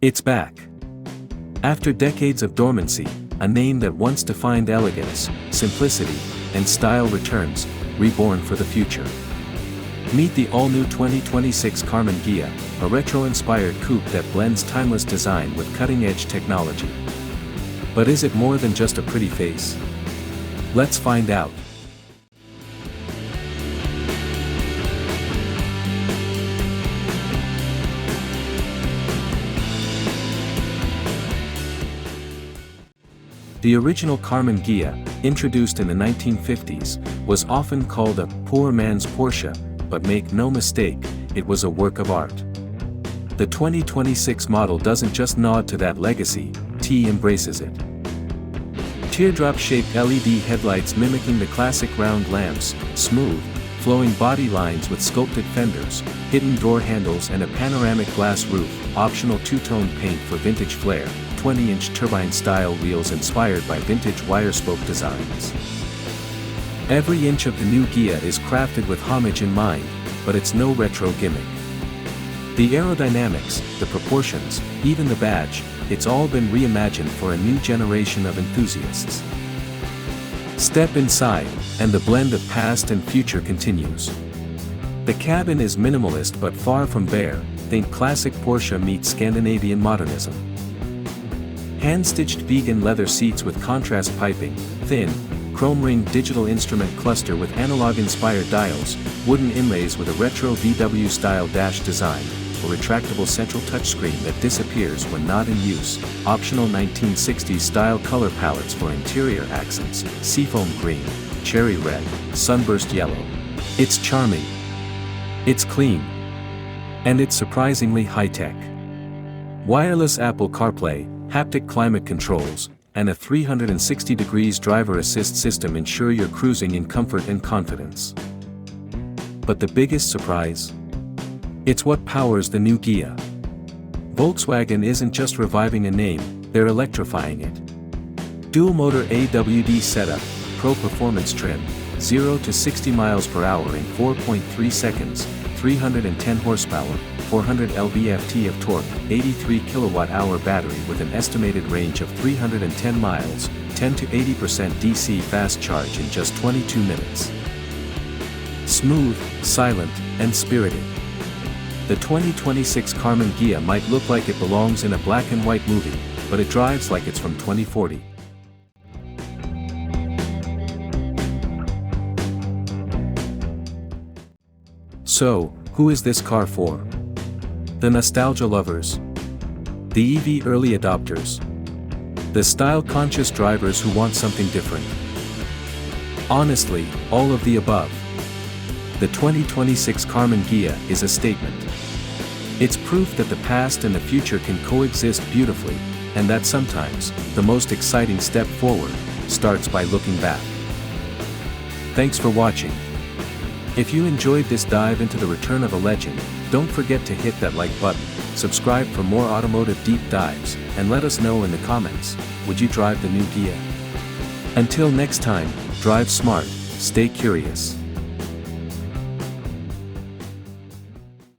It's back. After decades of dormancy, a name that once defined elegance, simplicity, and style returns, reborn for the future. Meet the all-new 2026 Karmann Ghia, a retro-inspired coupe that blends timeless design with cutting-edge technology. But is it more than just a pretty face? Let's find out. The original Karmann Ghia, introduced in the 1950s, was often called a poor man's Porsche, but make no mistake, it was a work of art. The 2026 model doesn't just nod to that legacy, T embraces it. Teardrop-shaped LED headlights mimicking the classic round lamps, smooth, flowing body lines with sculpted fenders, hidden door handles and a panoramic glass roof, optional two-tone paint for vintage flair, 20-inch turbine-style wheels inspired by vintage wire-spoke designs. Every inch of the new Ghia is crafted with homage in mind, but it's no retro gimmick. The aerodynamics, the proportions, even the badge, it's all been reimagined for a new generation of enthusiasts. Step inside, and the blend of past and future continues. The cabin is minimalist but far from bare, think classic Porsche meets Scandinavian modernism. Hand-stitched vegan leather seats with contrast piping, thin, chrome-ringed digital instrument cluster with analog-inspired dials, wooden inlays with a retro VW-style dash design, a retractable central touchscreen that disappears when not in use, optional 1960s-style color palettes for interior accents, seafoam green, cherry red, sunburst yellow. It's charming. It's clean. And it's surprisingly high-tech. Wireless Apple CarPlay, haptic climate controls, and a 360 degrees driver assist system ensure you're cruising in comfort and confidence. But the biggest surprise? It's what powers the new Ghia. Volkswagen isn't just reviving a name, they're electrifying it. Dual-motor AWD setup, Pro Performance trim, 0 to 60 miles per hour in 4.3 seconds, 310 horsepower, 400 lb-ft of torque, 83 kWh battery with an estimated range of 310 miles, 10 to 80% DC fast charge in just 22 minutes. Smooth, silent, and spirited. The 2026 Karmann Ghia might look like it belongs in a black and white movie, but it drives like it's from 2040. So, who is this car for? The nostalgia lovers. The EV early adopters. The style-conscious drivers who want something different. Honestly, all of the above. The 2026 Karmann Ghia is a statement. It's proof that the past and the future can coexist beautifully, and that sometimes, the most exciting step forward, starts by looking back. Thanks for watching. If you enjoyed this dive into the return of a legend, don't forget to hit that like button, subscribe for more automotive deep dives, and let us know in the comments, would you drive the new Ghia? Until next time, drive smart, stay curious.